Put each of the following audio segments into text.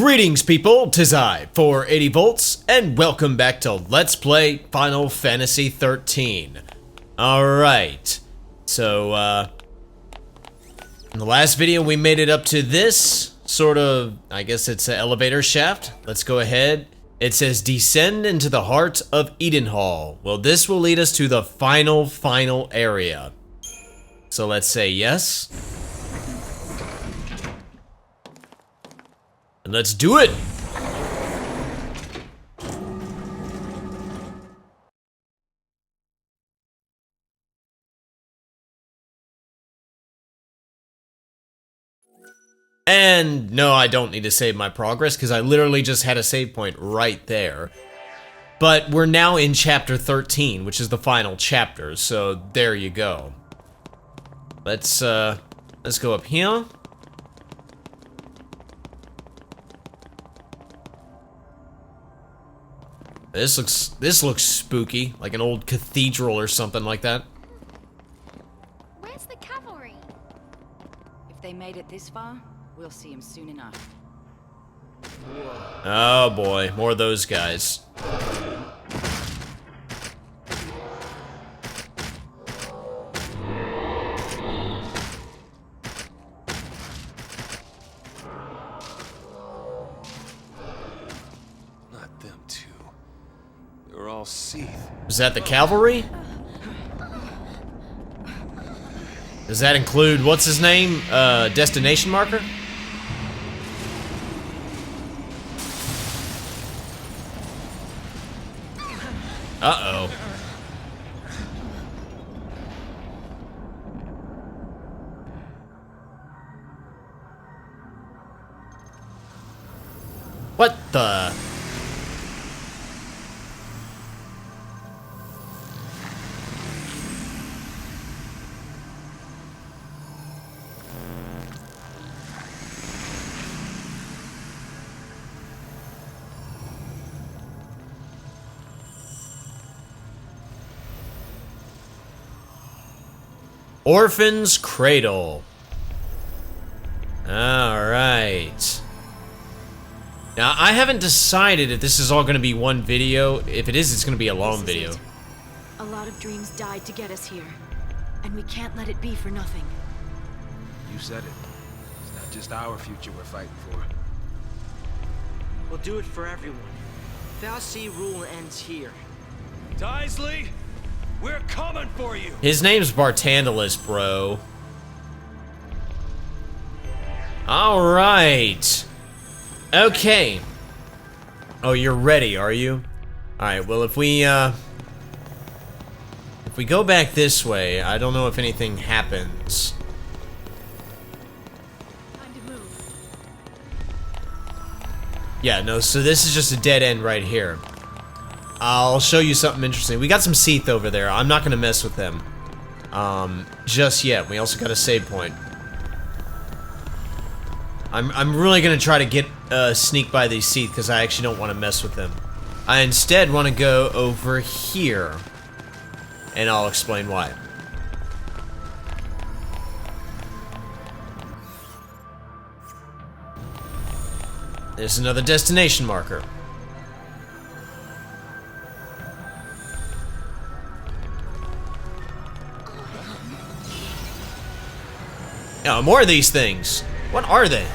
Greetings people, 'tis I, 480 volts, and welcome back to Let's Play Final Fantasy XIII. Alright, so, in the last video we made it up to this, sort of, I guess it's an elevator shaft. Let's go ahead. It says, descend into the heart of Edenhall. Well, this will lead us to the final area. So let's say yes. And let's do it! And no, I don't need to save my progress because I literally just had a save point right there. But we're now in chapter 13, which is the final chapter, so there you go. Let's go up here. This looks spooky, like an old cathedral or something like that. Where's the cavalry? If they made it this far, we'll see them soon enough. Oh boy, more of those guys. Not them two. They're all Seath. Is that the cavalry? Does that include, what's his name? Destination marker? Uh-oh. What the? Orphan's Cradle. Alright. Now, I haven't decided if this is all going to be one video. If it is, it's going to be a long video. A lot of dreams died to get us here, and we can't let it be for nothing. You said it. It's not just our future we're fighting for. We'll do it for everyone. Fal'Cie rule ends here. Daisley, we're coming for you. His name's Bartandalus, bro. Alright. Okay. Oh, you're ready, are you? Alright, well, if we go back this way, I don't know if anything happens. Time to move. Yeah, no, so this is just a dead end right here. I'll show you something interesting. We got some Seath over there. I'm not gonna mess with them. Just yet. We also got a save point. I'm really gonna try to get sneak by these Seath because I actually don't want to mess with them. I instead want to go over here, and I'll explain why. There's another destination marker. Oh, more of these things. What are they?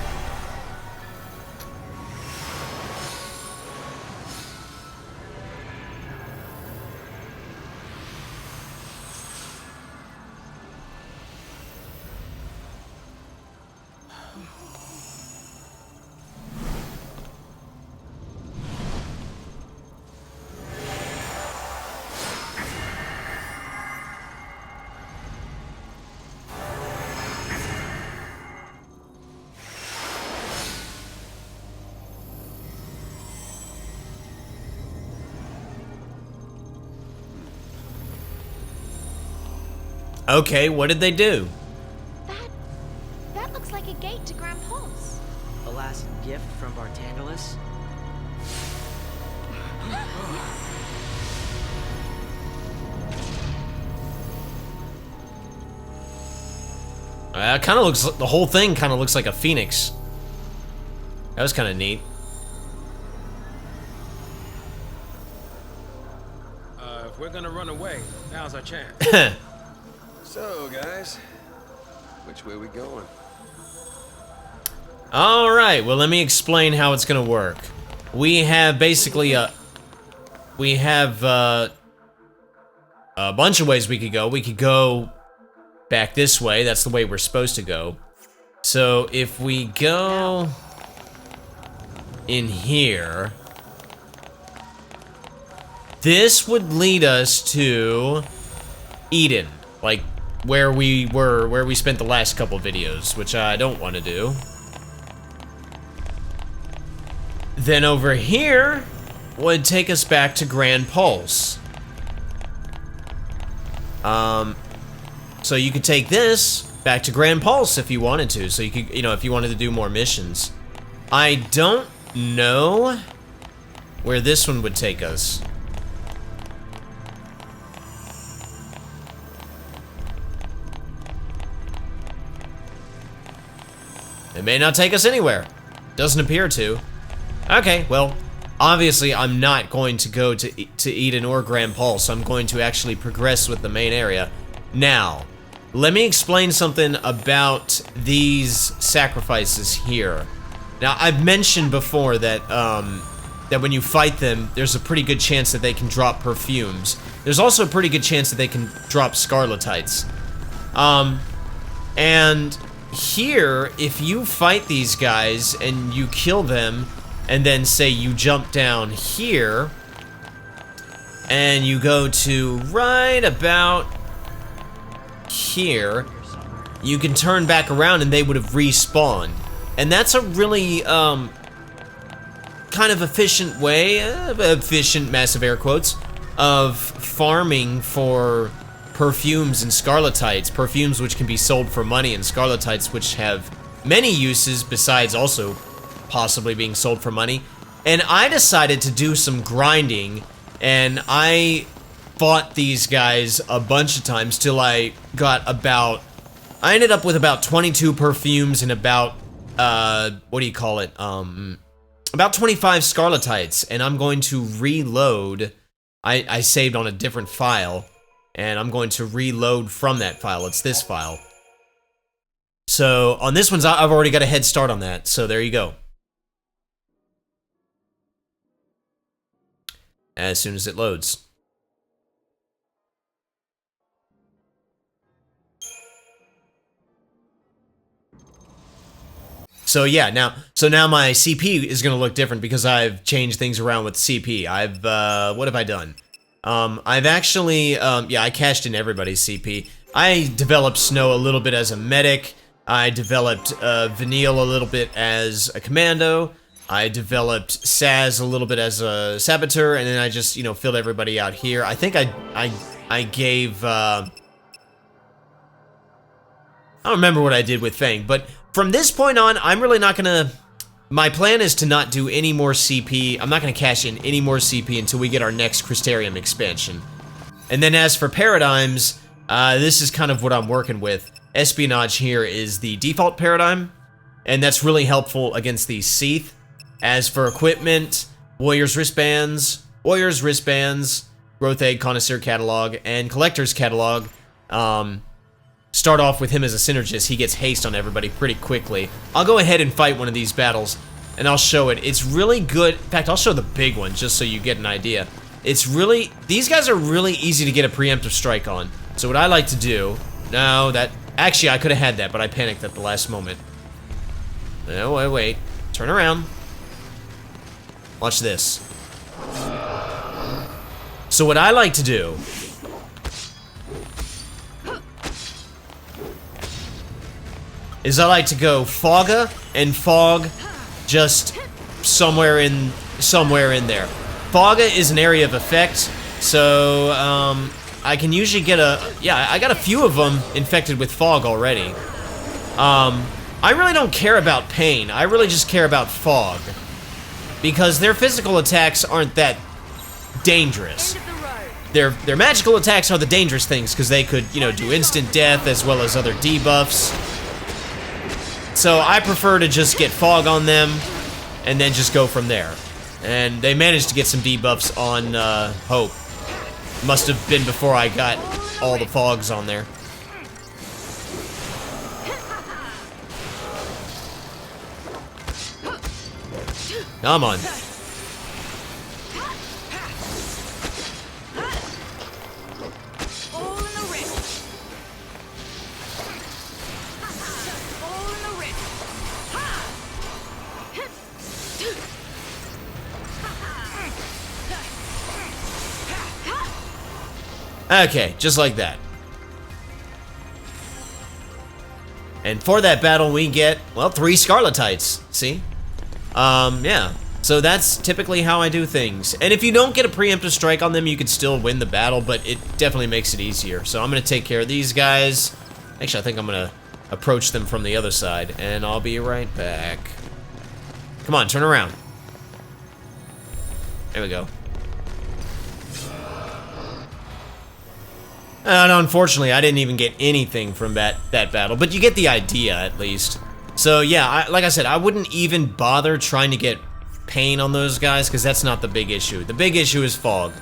Okay, what did they do? That looks like a gate to Grand Pulse. A last gift from Bartandalus. Kind of looks, the whole thing kind of looks like a phoenix. That was kind of neat. we're gonna run away. Now's our chance. So, guys, which way we going? All right, well, let me explain how it's gonna work. We have basically a bunch of ways we could go. We could go back this way. That's the way we're supposed to go. So if we go in here, this would lead us to Eden, like where we spent the last couple videos, which I don't want to do. Then over here would take us back to Grand Pulse. So you could take this back to Grand Pulse if you wanted to. So you could, if you wanted to do more missions. I don't know where this one would take us. It may not take us anywhere. Doesn't appear to. Okay, well, obviously I'm not going to go to Eden or Grand Pulse. I'm going to actually progress with the main area. Now, let me explain something about these sacrifices here. Now, I've mentioned before that that when you fight them, there's a pretty good chance that they can drop perfumes. There's also a pretty good chance that they can drop scarlatites. And here, if you fight these guys and you kill them, and then say you jump down here, and you go to right about here, you can turn back around and they would have respawned. And that's a really, kind of efficient way, efficient, massive air quotes, of farming for perfumes and scarlatites. Perfumes which can be sold for money, and scarlatites which have many uses besides also possibly being sold for money. And I decided to do some grinding, and I fought these guys a bunch of times till I ended up with about 22 perfumes and about, what do you call it? About 25 scarlatites, and I'm going to reload. I saved on a different file, and I'm going to reload from that file. It's this file. So on this one, I've already got a head start on that, so there you go. As soon as it loads. So yeah, now my CP is gonna look different because I've changed things around with CP. What have I done? I've actually, yeah, I cashed in everybody's CP. I developed Snow a little bit as a medic. I developed Vanille a little bit as a commando. I developed Saz a little bit as a saboteur, and then I just, filled everybody out here. I think I gave, I don't remember what I did with Fang, but from this point on, I'm really not gonna, my plan is to not do any more CP. I'm not gonna cash in any more CP until we get our next Crystarium expansion. And then as for paradigms, this is kind of what I'm working with. Espionage here is the default paradigm, and that's really helpful against these Seath. As for equipment, Warrior's Wristbands, Growth Egg, Connoisseur Catalog, and Collector's Catalog. Start off with him as a synergist. He gets haste on everybody pretty quickly. I'll go ahead and fight one of these battles, and I'll show it. It's really good. In fact, I'll show the big one just so you get an idea. These guys are really easy to get a preemptive strike on. So what I like to do, actually I could have had that, but I panicked at the last moment. No, wait. Turn around. Watch this. So what I like to do is I like to go Fogga and Fog just somewhere in there. Fogga is an area of effect, so I can usually get I got a few of them infected with Fog already. I really don't care about Pain, I really just care about Fog. Because their physical attacks aren't that dangerous. Their magical attacks are the dangerous things, because they could, do instant death as well as other debuffs. So I prefer to just get Fog on them, and then just go from there. And they managed to get some debuffs on Hope. Must have been before I got all the fogs on there. Come on. Okay, just like that. And for that battle, we get, well, 3 Scarletites. See? Yeah. So that's typically how I do things. And if you don't get a preemptive strike on them, you can still win the battle, but it definitely makes it easier. So I'm going to take care of these guys. Actually, I think I'm going to approach them from the other side, and I'll be right back. Come on, turn around. There we go. And unfortunately, I didn't even get anything from that battle, but you get the idea, at least. So yeah, like I said, I wouldn't even bother trying to get pain on those guys, because that's not the big issue. The big issue is fog.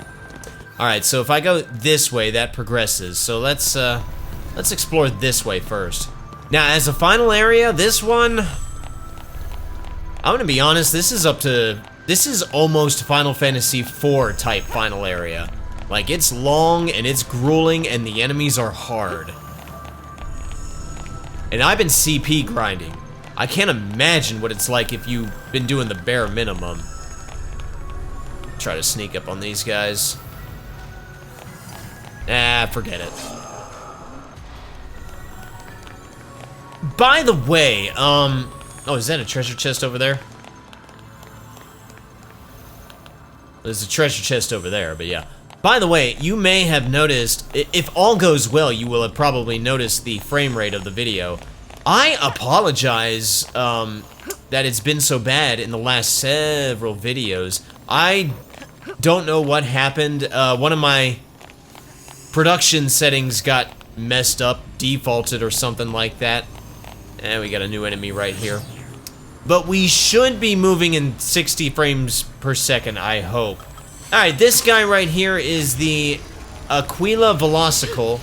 Alright, so if I go this way, that progresses. So let's explore this way first. Now, as a final area, this one, I'm gonna be honest, this is almost Final Fantasy IV type final area. Like, it's long, and it's grueling, and the enemies are hard. And I've been CP grinding. I can't imagine what it's like if you've been doing the bare minimum. Try to sneak up on these guys. Ah, forget it. By the way, oh, is that a treasure chest over there? There's a treasure chest over there, but yeah. By the way, you may have noticed, if all goes well, you will have probably noticed the frame rate of the video. I apologize that it's been so bad in the last several videos. I don't know what happened. One of my production settings got messed up, defaulted or something like that. And we got a new enemy right here. But we should be moving in 60 frames per second, I hope. Alright, this guy right here is the Aquila Velocicle.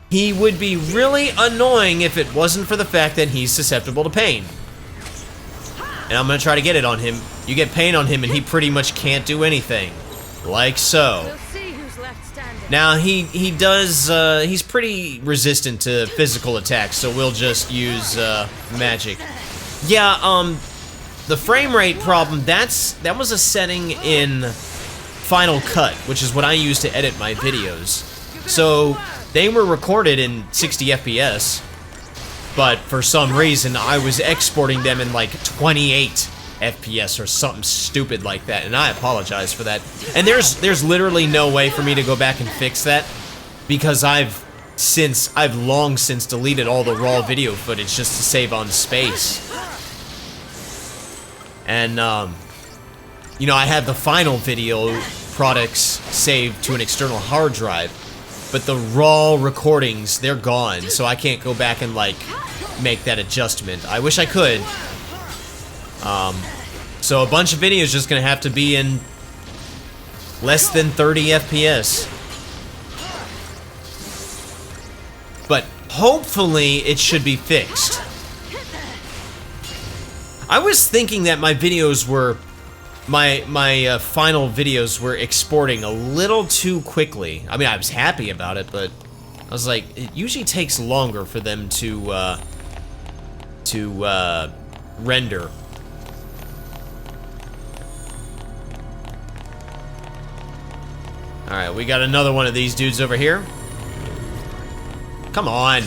He would be really annoying if it wasn't for the fact that he's susceptible to pain. And I'm gonna try to get it on him. You get pain on him and he pretty much can't do anything. Like so. Now, he's pretty resistant to physical attacks, so we'll just use magic. Yeah, the frame rate problem, that was a setting in Final Cut, which is what I use to edit my videos. So they were recorded in 60 FPS, but for some reason I was exporting them in like 28 FPS or something stupid like that, and I apologize for that. And there's literally no way for me to go back and fix that, because I've long since deleted all the raw video footage just to save on space. And, you know, I have the final video products saved to an external hard drive, but the raw recordings, they're gone, so I can't go back and, like, make that adjustment. I wish I could. So a bunch of videos just gonna have to be in less than 30 FPS. But hopefully it should be fixed. I was thinking that my videos were, my final videos were exporting a little too quickly. I mean, I was happy about it, but I was like, it usually takes longer for them to render. Alright, we got another one of these dudes over here. Come on.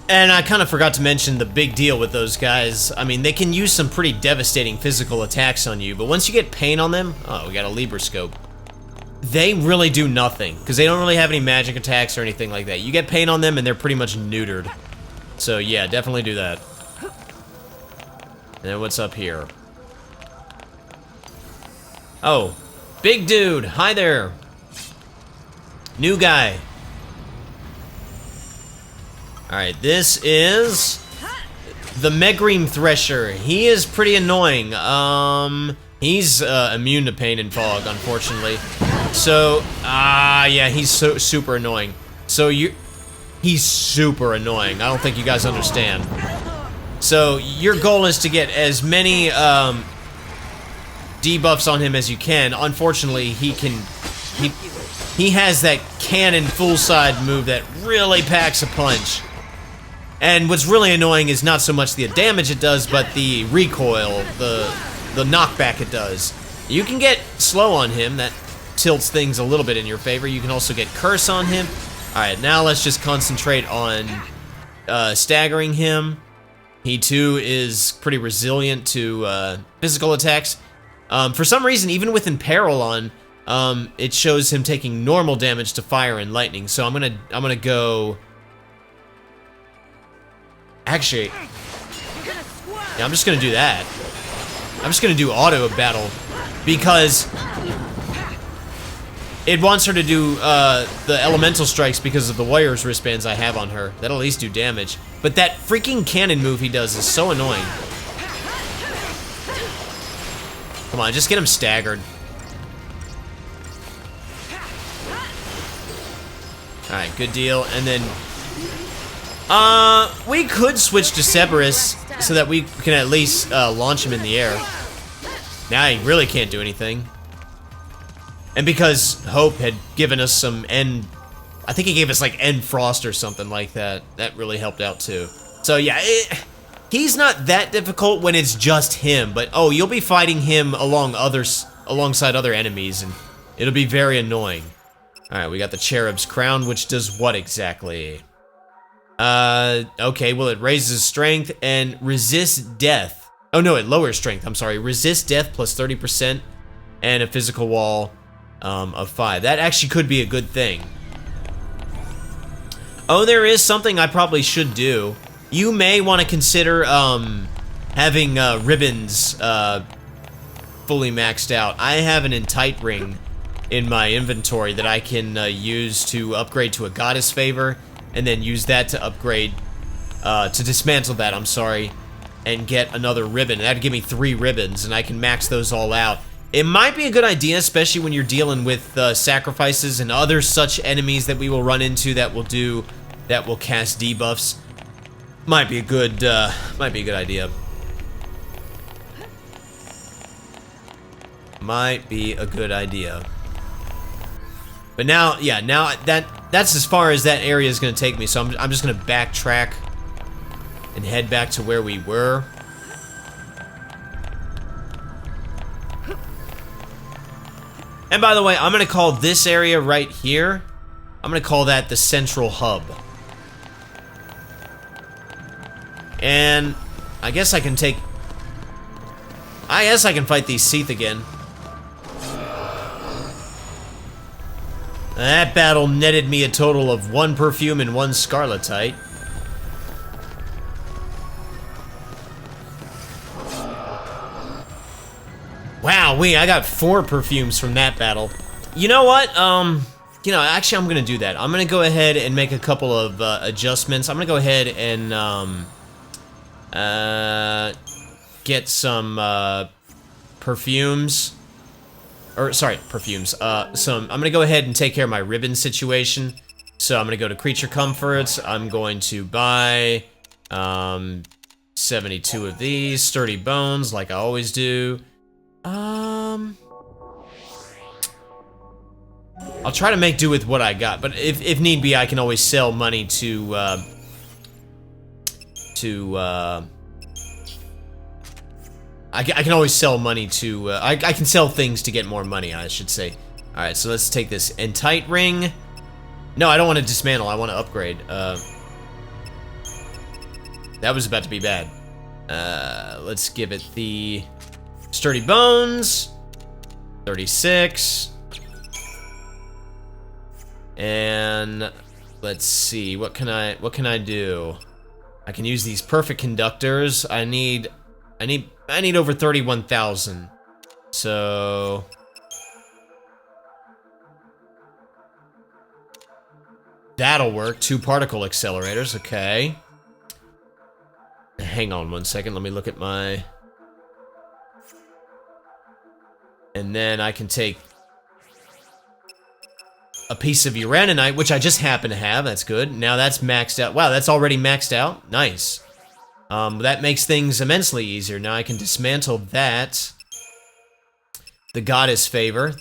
And I kind of forgot to mention the big deal with those guys. I mean, they can use some pretty devastating physical attacks on you, but once you get pain on them, oh, we got a Libra scope. They really do nothing, because they don't really have any magic attacks or anything like that. You get pain on them and they're pretty much neutered. So yeah, definitely do that. And then what's up here? Oh, big dude, hi there. New guy. Alright, this is the Megrim Thresher. He is pretty annoying. He's immune to pain and fog, unfortunately. So, yeah, he's so super annoying. So he's super annoying. I don't think you guys understand. So your goal is to get as many debuffs on him as you can. Unfortunately, he has that cannon full side move that really packs a punch. And what's really annoying is not so much the damage it does, but the recoil, the knockback it does. You can get slow on him, that tilts things a little bit in your favor. You can also get curse on him. Alright, now let's just concentrate on staggering him. He too is pretty resilient to physical attacks. For some reason, even with Imperil on, it shows him taking normal damage to fire and lightning. So I'm gonna go. Actually, yeah, I'm just gonna do that. I'm just gonna do auto battle because it wants her to do the elemental strikes because of the warrior's wristbands I have on her. That'll at least do damage. But that freaking cannon move he does is so annoying. Come on, just get him staggered. Alright, good deal. And then we could switch to Cerberus so that we can at least launch him in the air. Now he really can't do anything. And because Hope had given us some end, I think he gave us like end frost or something like that. That really helped out too. So yeah, he's not that difficult when it's just him, but oh, you'll be fighting him alongside other enemies, and it'll be very annoying. All right, we got the Cherub's Crown, which does what exactly? Okay, well, it raises strength and resists death. Oh no, it lowers strength, I'm sorry. Resist death plus 30% and a physical wall of 5. That actually could be a good thing. Oh, there is something I probably should do. You may want to consider having ribbons fully maxed out. I have an Entite ring in my inventory that I can use to upgrade to a goddess favor, and then use that to upgrade, to dismantle that, I'm sorry, and get another ribbon. That'd give me 3 ribbons, and I can max those all out. It might be a good idea, especially when you're dealing with sacrifices and other such enemies that we will run into that will cast debuffs. Might be a good idea. Might be a good idea. But now, yeah, now that's as far as that area is going to take me, so I'm just going to backtrack and head back to where we were. And by the way, I'm going to call this area right here, I'm going to call that the central hub. And I guess I can fight these Seath again. That battle netted me a total of 1 perfume and 1 scarletite. Wow, I got 4 perfumes from that battle. You know what? You know, actually, I'm gonna do that. I'm gonna go ahead and make a couple of adjustments. I'm gonna go ahead and get some perfumes. Or, sorry, perfumes. I'm gonna go ahead and take care of my ribbon situation. So I'm gonna go to Creature Comforts. I'm going to buy 72 of these. Sturdy Bones, like I always do. I'll try to make do with what I got, but if need be, I can always sell money I can always sell money to, I can sell things to get more money, I should say. Alright, so let's take this Entite ring. No, I don't want to dismantle, I want to upgrade. That was about to be bad. Let's give it the Sturdy Bones. 36. And let's see, what can I do? I can use these perfect conductors. I need over 31,000. So that'll work. 2 particle accelerators, okay. Hang on 1 second, let me look at my... And then I can take a piece of uraninite, which I just happen to have. That's good. Now that's maxed out. Wow, that's already maxed out. Nice. That makes things immensely easier. Now I can dismantle that. The Goddess Favor.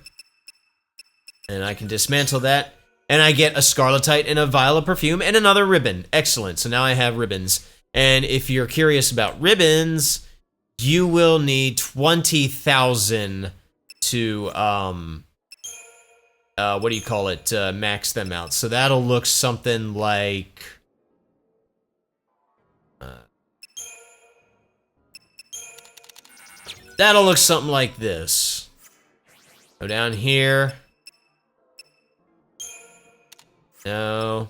And I can dismantle that. And I get a Scarletite and a vial of perfume and another ribbon. Excellent. So now I have ribbons. And if you're curious about ribbons, you will need 20,000 to, what do you call it, max them out. So that'll look something like... that'll look something like this. Go down here. No.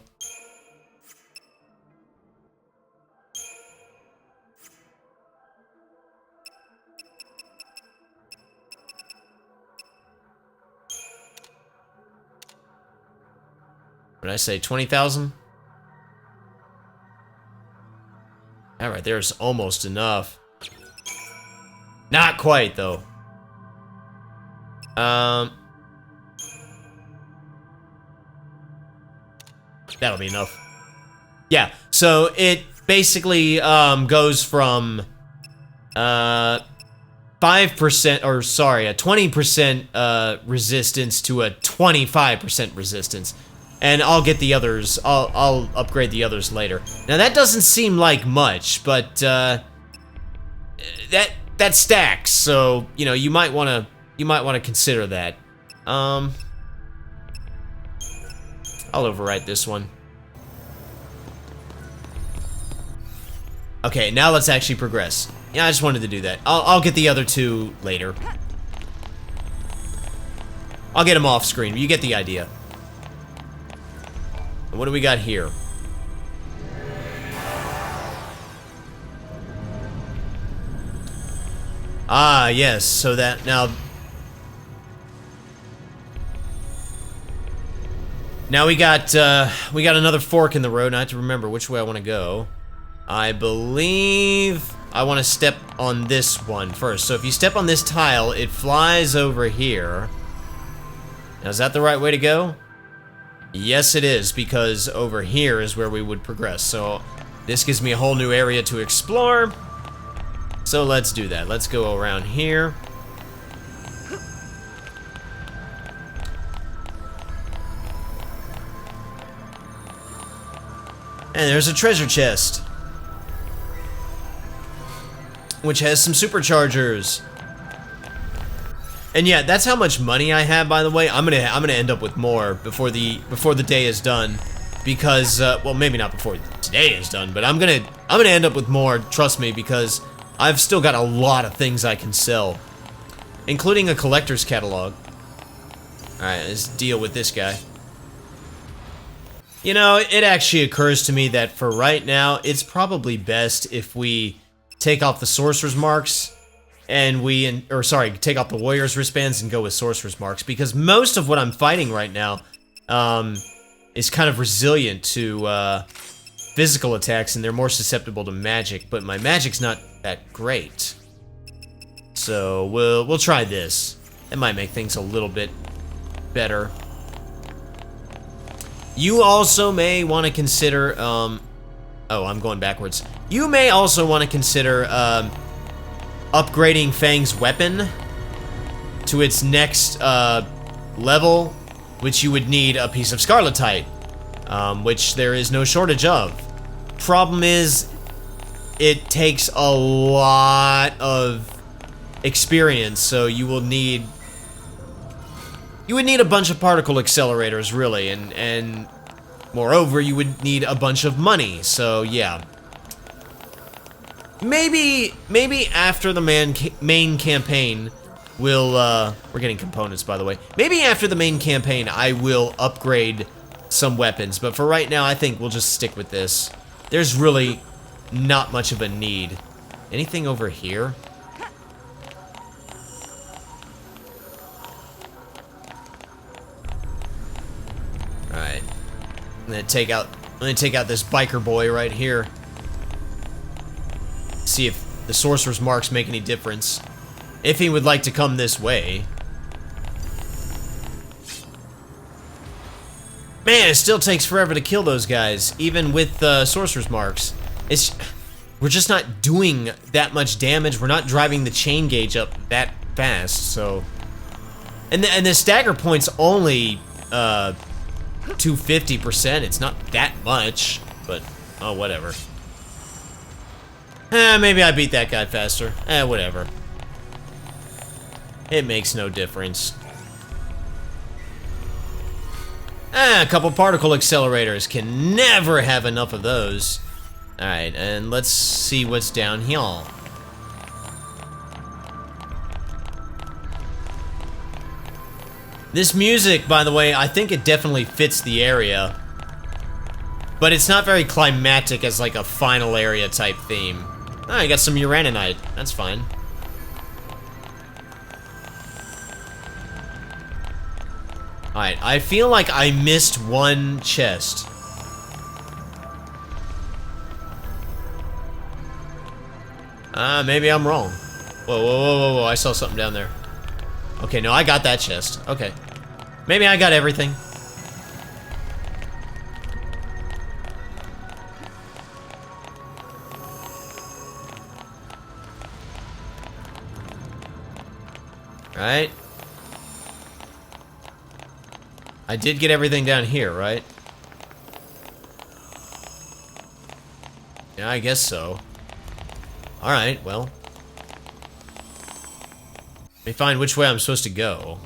What did I say, 20,000? Alright, there's almost enough. Not quite, though. That'll be enough. Yeah, so it basically goes from 5%, or sorry, a 20% resistance to a 25% resistance. And I'll get the others, I'll upgrade the others later. Now that doesn't seem like much, but that stacks, so you know, you might wanna consider that. I'll overwrite this one. Okay, now let's actually progress. Yeah, I just wanted to do that. I'll get the other two later. I'll get them off screen, you get the idea. And what do we got here? Ah, yes, so that now we got another fork in the road, and I have to remember which way I want to go. I believe I want to step on this one first. So if you step on this tile, it flies over here. Now, is that the right way to go? Yes, it is, because over here is where we would progress. So this gives me a whole new area to explore. So let's do that. Let's go around here. And there's a treasure chest, which has some superchargers. And yeah, that's how much money I have, by the way. I'm gonna end up with more before the day is done, because well, maybe not before today is done, but I'm gonna end up with more. Trust me, because I've still got a lot of things I can sell, including a collector's catalog. All right, let's deal with this guy. You know, it actually occurs to me that for right now, it's probably best if we take off the sorcerer's marks and take off the warrior's wristbands and go with sorcerer's marks, because most of what I'm fighting right now is kind of resilient to physical attacks, and they're more susceptible to magic, but my magic's not that great. So we'll try this. It might make things a little bit better. You also may want to consider oh, I'm going backwards. You may also want to consider upgrading Fang's weapon to its next level, which you would need a piece of Scarletite, which there is no shortage of. Problem is, it takes a lot of experience, so you would need a bunch of particle accelerators, really, and moreover, you would need a bunch of money. So yeah. Maybe after the main campaign, we're getting components, by the way. Maybe after the main campaign, I will upgrade some weapons, but for right now, I think we'll just stick with this. There's really not much of a need. Anything over here? Alright. I'm gonna take out this biker boy right here. See if the sorcerer's marks make any difference. If he would like to come this way. Man, it still takes forever to kill those guys, even with sorcerer's marks. We're just not doing that much damage. We're not driving the chain gauge up that fast, so... And the stagger point's only 250%. It's not that much, but oh, whatever. Maybe I beat that guy faster. Whatever. It makes no difference. A couple particle accelerators. Can never have enough of those. Alright, and let's see what's down here. This music, by the way, I think it definitely fits the area. But it's not very climactic as like a final area type theme. Oh, I got some uraninite. That's fine. Alright, I feel like I missed one chest. Maybe I'm wrong. Whoa, whoa, whoa, whoa, whoa, I saw something down there. Okay, no, I got that chest. Okay. Maybe I got everything. Right? I did get everything down here, right? Yeah, I guess so. Alright, well. Let me find which way I'm supposed to go.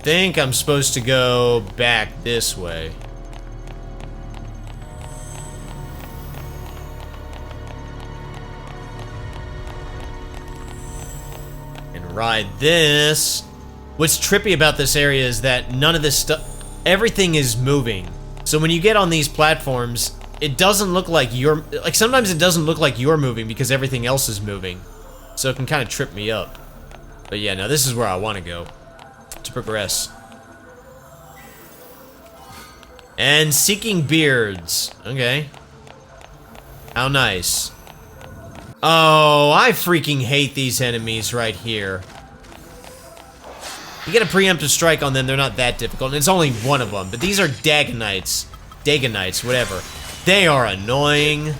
Think I'm supposed to go back this way. And ride this. What's trippy about this area is that none of this stuff, everything is moving. So when you get on these platforms, it doesn't look like you're, like sometimes it doesn't look like you're moving because everything else is moving. So it can kind of trip me up. But yeah, now this is where I want to go. To progress. And seeking beards. Okay. How nice. Oh, I freaking hate these enemies right here. You get a preemptive strike on them, they're not that difficult, and it's only one of them, but these are Dagonites. Dagonites, whatever. They are annoying.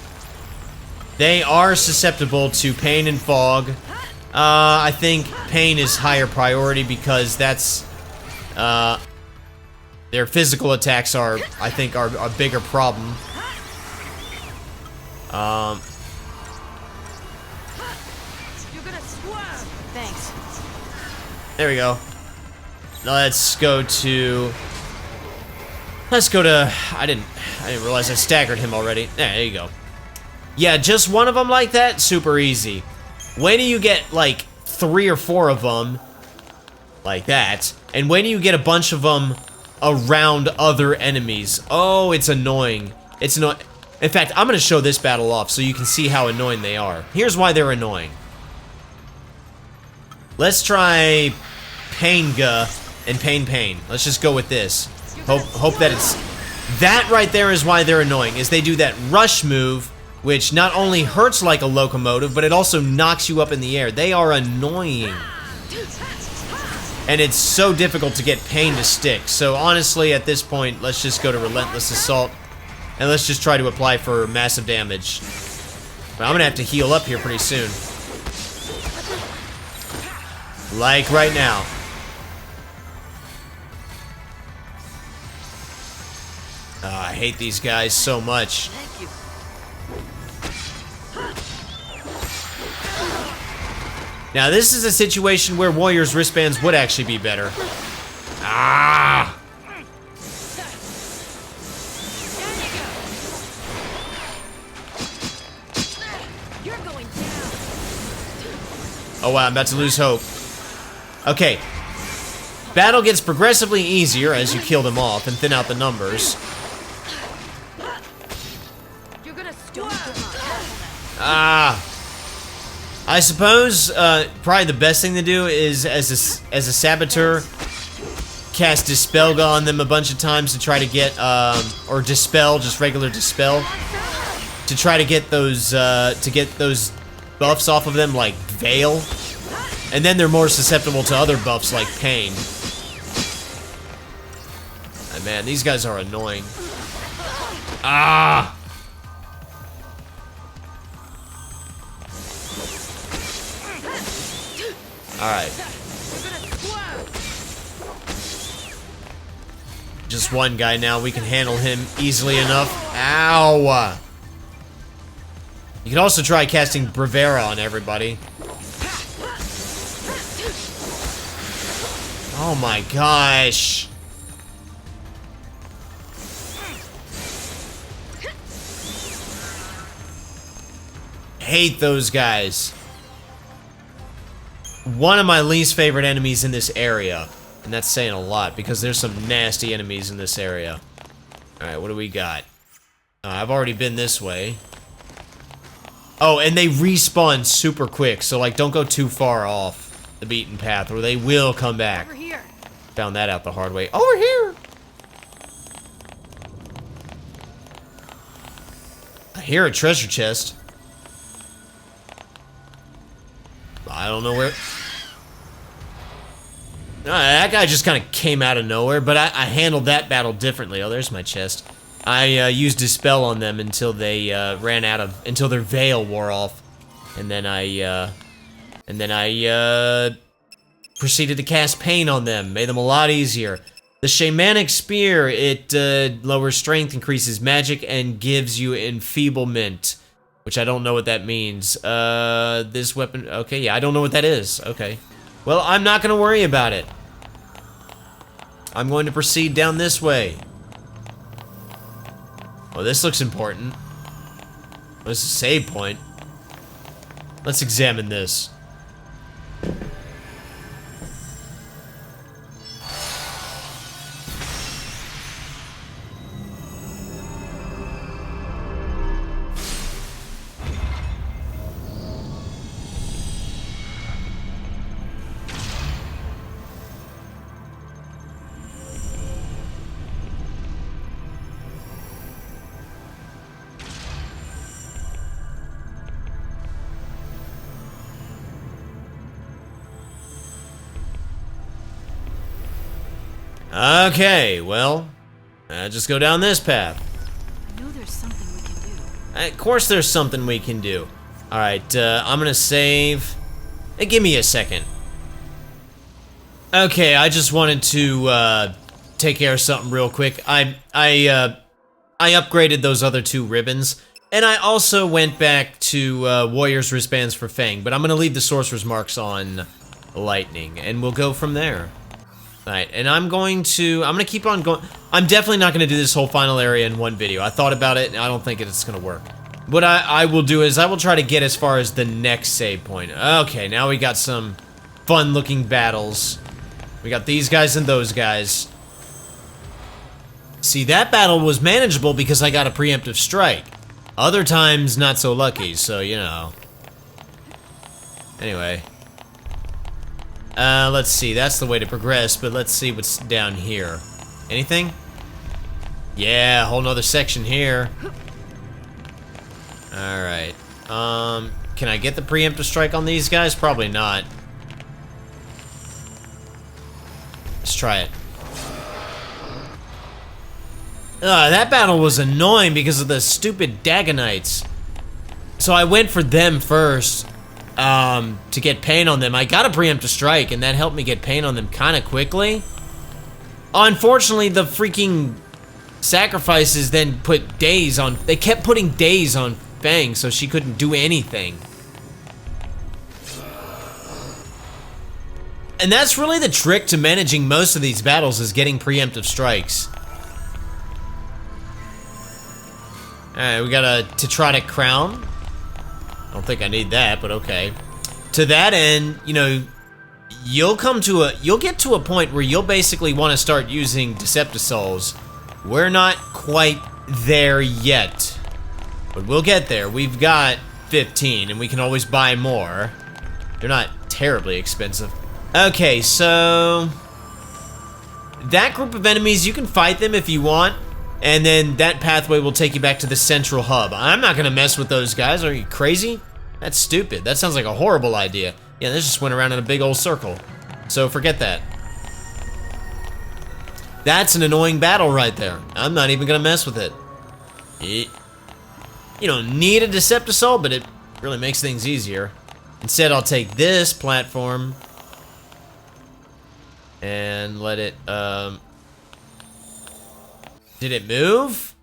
They are susceptible to pain and fog. I think pain is higher priority because that's, their physical attacks are, I think, are a bigger problem. You're gonna swerve. Thanks. There we go. Let's go to, I didn't realize I staggered him already. There you go. Yeah, just one of them like that, super easy. When do you get, like, 3 or 4 of them, like that, and when do you get a bunch of them around other enemies? Oh, it's annoying. It's annoying. In fact, I'm gonna show this battle off so you can see how annoying they are. Here's why they're annoying. Let's try Painga and Pain. Let's just go with this. Hope that it's... That right there is why they're annoying, is they do that rush move, which not only hurts like a locomotive, but it also knocks you up in the air. They are annoying. And it's so difficult to get Pain to stick. So honestly, at this point, let's just go to Relentless Assault. And let's just try to apply for massive damage. But I'm gonna have to heal up here pretty soon. Like right now. Oh, I hate these guys so much. Now, this is a situation where Warrior's wristbands would actually be better. Ah! You're going down. Oh wow, I'm about to lose hope. Okay. Battle gets progressively easier as you kill them off and thin out the numbers. You're gonna swerve. Ah! I suppose probably the best thing to do is, as a saboteur, cast Dispel on them a bunch of times to try to get, or Dispel, just regular Dispel, to try to get those buffs off of them, like Veil. And then they're more susceptible to other buffs like Pain. Oh, man, these guys are annoying. Ah! Alright. Just one guy now. We can handle him easily enough. Ow! You can also try casting Bravera on everybody. Oh my gosh. Hate those guys. One of my least favorite enemies in this area. And that's saying a lot because there's some nasty enemies in this area. Alright, what do we got? I've already been this way. Oh, and they respawn super quick, so like don't go too far off the beaten path or they will come back. Over here. Found that out the hard way. Over here! I hear a treasure chest. I don't know where... that guy just kind of came out of nowhere, but I handled that battle differently. Oh, there's my chest. I used Dispel on them until they ran out of... until their veil wore off. And then I proceeded to cast Pain on them. Made them a lot easier. The Shamanic Spear, it lowers strength, increases magic, and gives you enfeeblement. Which I don't know what that means. This weapon... okay, yeah, I don't know what that is. Okay. Well, I'm not going to worry about it. I'm going to proceed down this way. Oh, this looks important. Oh, this is a save point. Let's examine this. Okay, well, just go down this path. I know there's something we can do. Of course there's something we can do. Alright, I'm gonna save. Hey, give me a second. Okay, I just wanted to, take care of something real quick. I upgraded those other two ribbons, and I also went back to, Warrior's wristbands for Fang, but I'm gonna leave the Sorcerer's marks on Lightning, and we'll go from there. Alright, and I'm gonna keep on going. I'm definitely not gonna do this whole final area in one video. I thought about it, and I don't think it's gonna work. What I will do is I will try to get as far as the next save point. Okay, now we got some fun-looking battles. We got these guys and those guys. See, that battle was manageable because I got a preemptive strike. Other times, not so lucky, so, you know. Anyway. Let's see, that's the way to progress, but let's see what's down here. Anything? Yeah, a whole nother section here. Alright. Can I get the preemptive strike on these guys? Probably not. Let's try it. That battle was annoying because of the stupid Dagonites. So I went for them first. To get Pain on them. I got a preemptive strike, and that helped me get Pain on them kind of quickly. Unfortunately, the freaking sacrifices then put days on... they kept putting days on Fang, so she couldn't do anything. And that's really the trick to managing most of these battles, is getting preemptive strikes. Alright, we got a Tetrotic Crown. I don't think I need that, but okay. To that end, you know, you'll get to a point where you'll basically want to start using Decepticouls. We're not quite there yet, but we'll get there. We've got 15, and we can always buy more. They're not terribly expensive. Okay, so that group of enemies, you can fight them if you want, and then that pathway will take you back to the central hub. I'm not gonna mess with those guys. Are you crazy? That's stupid. That sounds like a horrible idea. Yeah, they just went around in a big old circle. So forget that. That's an annoying battle right there. I'm not even gonna mess with it. You don't need a Deceptisol, but it really makes things easier. Instead, I'll take this platform and let it, did it move?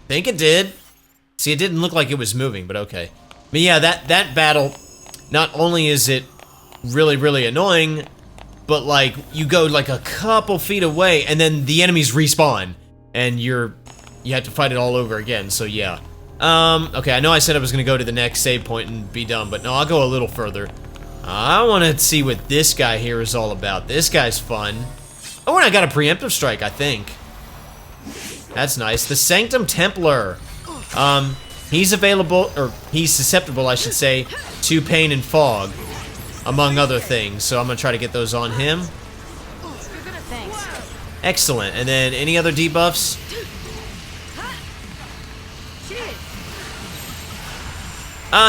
Think it did. See, it didn't look like it was moving, but okay. But yeah, that battle, not only is it really, really annoying, but like, you go like a couple feet away, and then the enemies respawn, and you have to fight it all over again, so yeah. Okay, I know I said I was gonna go to the next save point and be done, but no, I'll go a little further. I wanna see what this guy here is all about. This guy's fun. Oh, and I got a preemptive strike, I think. That's nice. The Sanctum Templar. He's available, or he's susceptible, I should say, to pain and fog, among other things. So I'm gonna try to get those on him. Thanks. Excellent. And then any other debuffs?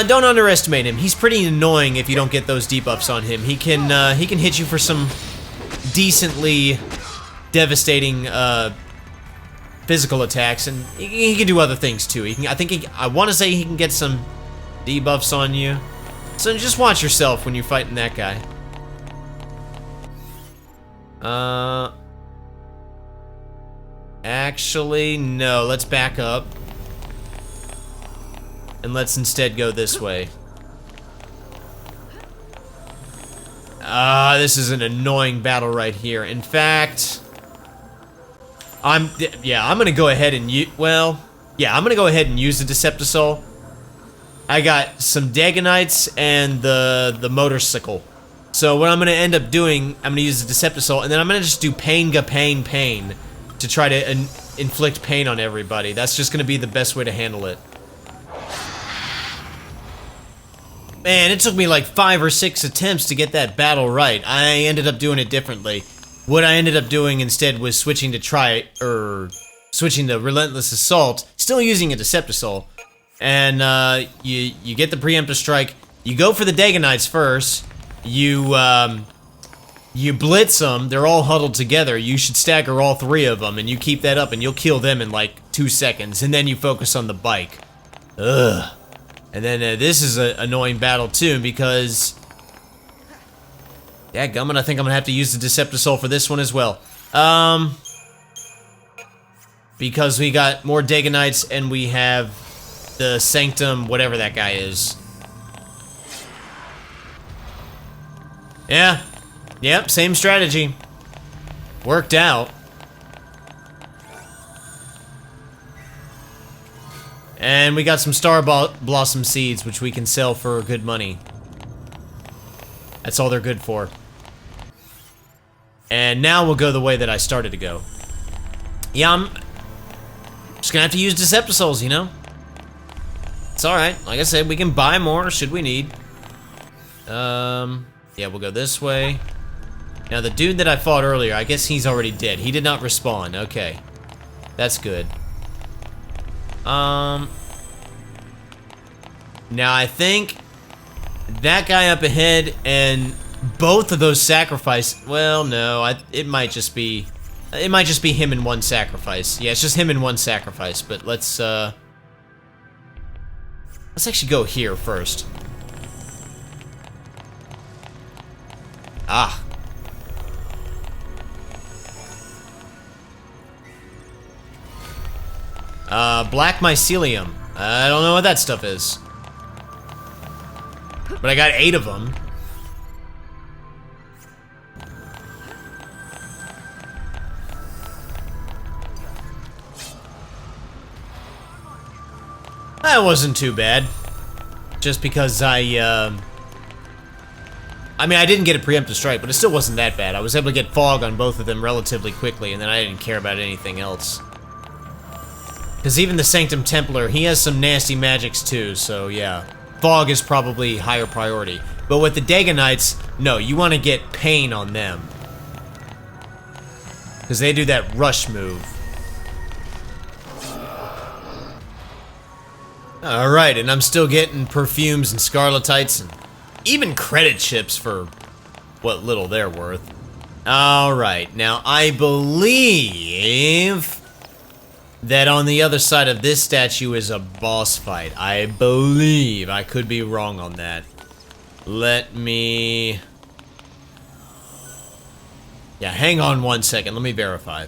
Don't underestimate him. He's pretty annoying if you don't get those debuffs on him. He can hit you for some decently devastating physical attacks, and he can do other things too. I want to say he can get some debuffs on you. So just watch yourself when you're fighting that guy. Actually, no. Let's back up. And let's instead go this way. This is an annoying battle right here. In fact, I'm gonna go ahead and I'm gonna go ahead and use the Deceptisol. I got some Daganites and the motorcycle. So what I'm gonna end up doing, I'm gonna use the Deceptisol, and then I'm gonna just do pain to try to inflict pain on everybody. That's just gonna be the best way to handle it. Man, it took me like 5 or 6 attempts to get that battle right. I ended up doing it differently. What I ended up doing instead was switching to Relentless Assault, still using a Deceptisol. And you get the preemptive strike. You go for the Daganites first. You blitz them. They're all huddled together. You should stagger all 3 of them, and you keep that up, and you'll kill them in like 2 seconds. And then you focus on the bike. Ugh. And then this is an annoying battle too, because dadgummit, I think I'm gonna have to use the Deceptisol for this one as well. Because we got more Daganites and we have the Sanctum, whatever that guy is. Yeah. Yep, same strategy. Worked out. And we got some Star Blossom seeds, which we can sell for good money. That's all they're good for. And now we'll go the way that I started to go. Yeah, I'm just gonna have to use Deceptisols, you know? It's alright. Like I said, we can buy more should we need. Yeah, we'll go this way. Now, the dude that I fought earlier, I guess he's already dead. He did not respawn. Okay. That's good. Now I think that guy up ahead and both of those sacrifice. Well, no, it might just be him in one sacrifice. Yeah, it's just him in one sacrifice. But let's actually go here first. Ah. Black mycelium. I don't know what that stuff is. But I got 8 of them. That wasn't too bad. Just because I mean, I didn't get a preemptive strike, but it still wasn't that bad. I was able to get fog on both of them relatively quickly, and then I didn't care about anything else. Because even the Sanctum Templar, he has some nasty magics too, so yeah. Fog is probably higher priority. But with the Daganites, no, you want to get pain on them. Because they do that rush move. Alright, and I'm still getting perfumes and scarletites and even credit chips for what little they're worth. Alright, now I believe that on the other side of this statue is a boss fight. I believe. I could be wrong on that. Let me... Yeah, hang on 1 second. Let me verify.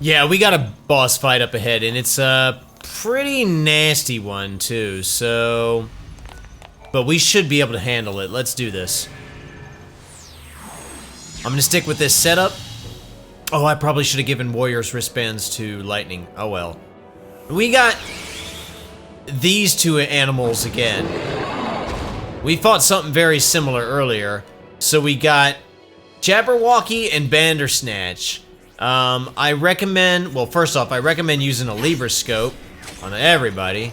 Yeah, we got a boss fight up ahead, and it's a pretty nasty one, too, so... But we should be able to handle it. Let's do this. I'm gonna stick with this setup. Oh, I probably should have given Warrior's wristbands to Lightning. Oh well. We got these two animals again. We fought something very similar earlier. So we got Jabberwocky and Bandersnatch. I recommend, well, first off, I recommend using a Libra scope on everybody.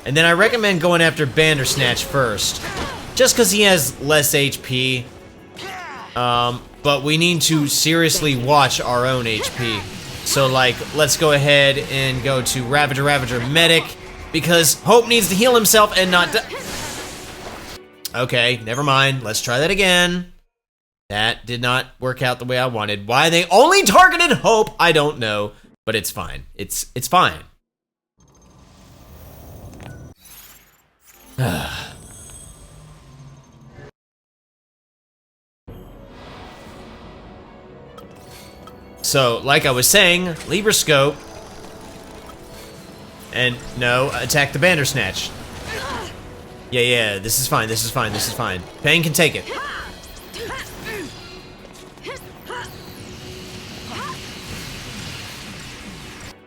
And then I recommend going after Bandersnatch first. Just because he has less HP. But we need to seriously watch our own HP. So, like, let's go ahead and go to Ravager Medic. Because Hope needs to heal himself and not die. Okay, never mind. Let's try that again. That did not work out the way I wanted. Why they only targeted Hope, I don't know. But it's fine. It's fine. So, like I was saying, Libra scope. And no, attack the Bandersnatch. Yeah, this is fine, this is fine, this is fine. Pain can take it.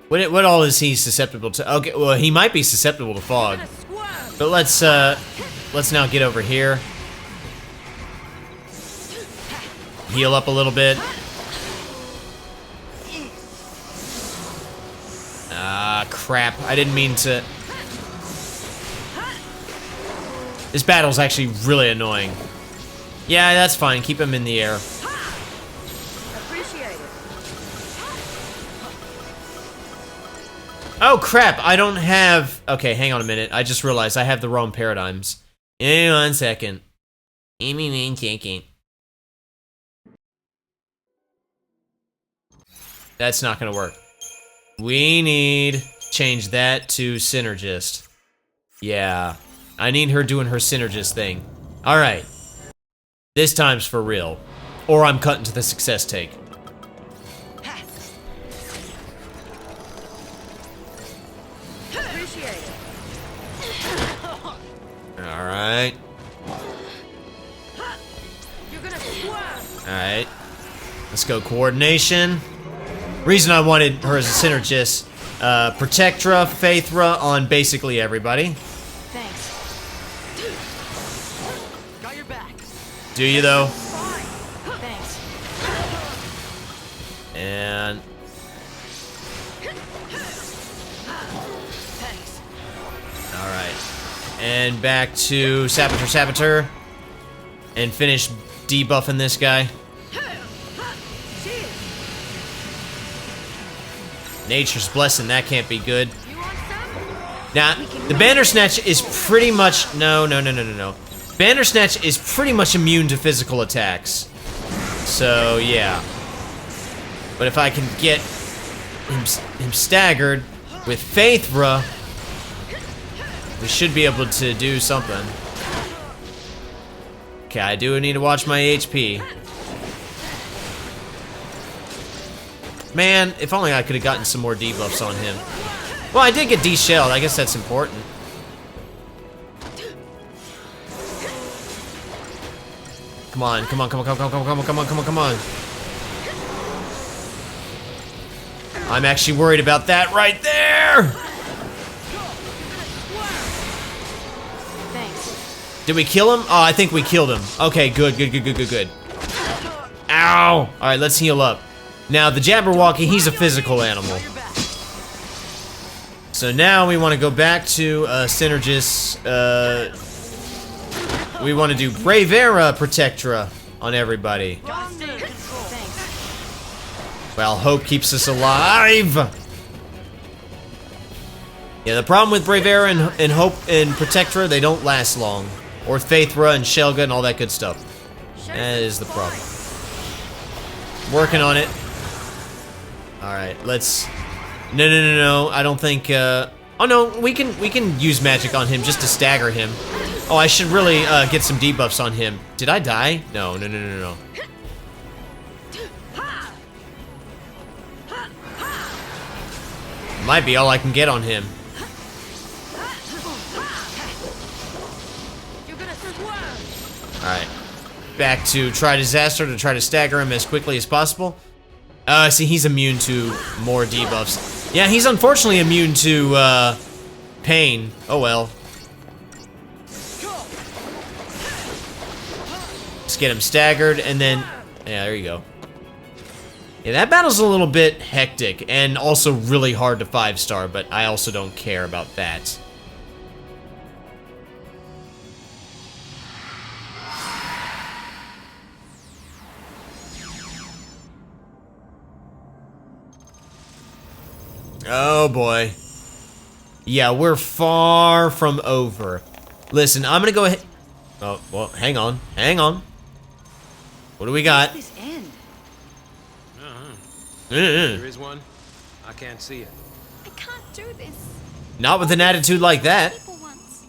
What all is he susceptible to? Okay, well, he might be susceptible to fog. But let's now get over here. Heal up a little bit. Ah, crap. I didn't mean to... This battle's actually really annoying. Yeah, that's fine. Keep him in the air. Appreciate it. Oh, crap. I don't have... Okay, hang on a minute. I just realized I have the wrong paradigms. Give me 1 second. Give me 1 second. That's not gonna work. We need change that to synergist. Yeah, I need her doing her synergist thing. All right, this time's for real, or I'm cutting to the success take. Appreciate it. All right. You're gonna swerve. All right. Let's go coordination. Reason I wanted her as a synergist, Protectra, Faithra on basically everybody. Thanks. Got your back. Do you though? Thanks. And Thanks. all right, and back to Saboteur, and finish debuffing this guy. Nature's blessing, that can't be good. Now, the Bandersnatch is pretty much... No. Bandersnatch is pretty much immune to physical attacks. So, yeah. But if I can get him staggered with Faithra, we should be able to do something. Okay, I do need to watch my HP. Man, if only I could have gotten some more debuffs on him. Well, I did get de-shelled. I guess that's important. Come on. I'm actually worried about that right there. Thanks. Did we kill him? Oh, I think we killed him. Okay, good. Ow. All right, let's heal up. Now, the Jabberwocky, he's a physical animal. So now we want to go back to Synergist. we want to do Bravera Protectora on everybody. Well, hope keeps us alive. Yeah, the problem with Bravera and Hope and Protectora, they don't last long. Or Faithra and Shelga and all that good stuff. That is the problem. Working on it. Alright, let's... No. I don't think, Oh no, we can use magic on him just to stagger him. Oh, I should really get some debuffs on him. Did I die? No. Might be all I can get on him. Alright. Back to try disaster to try to stagger him as quickly as possible. See, he's immune to more debuffs. Yeah, he's unfortunately immune to, pain. Oh well. Let's get him staggered, and then... Yeah, there you go. Yeah, that battle's a little bit hectic, and also really hard to 5-star, but I also don't care about that. Oh boy. Yeah, we're far from over. Listen, I'm gonna go ahead. Oh, well, hang on. What do we got? This end. There is one. I can't see it. I can't do this. Not with an attitude like that. People once.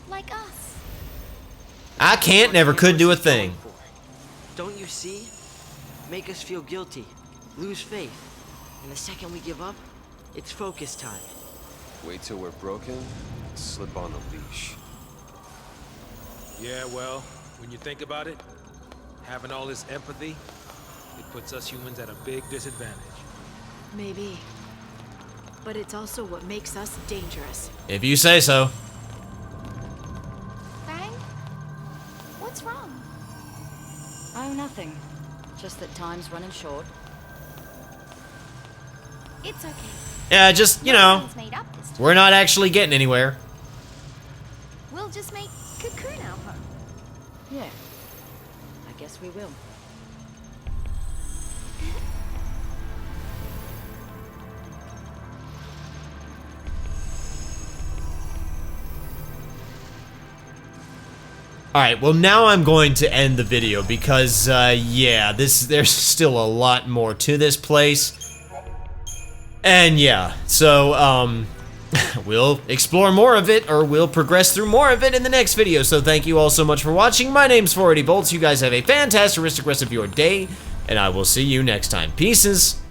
Like us. I can't, never could do a thing. Don't you see? Make us feel guilty, lose faith. And the second we give up, it's focus time. Wait till we're broken, slip on the leash. Yeah, well, when you think about it, having all this empathy, it puts us humans at a big disadvantage. Maybe. But it's also what makes us dangerous. If you say so. Fang? What's wrong? Oh, nothing. Just that time's running short. It's okay. Yeah, just, you know, Everyone's made up this time. we're not actually getting anywhere. We'll just make Cocoon our home. Yeah. I guess we will. Alright, well now I'm going to end the video because, yeah, there's still a lot more to this place. And yeah, so, we'll explore more of it, or we'll progress through more of it in the next video. So thank you all so much for watching. My name's XIII Bolts. You guys have a fantastic rest of your day, and I will see you next time. Pieces.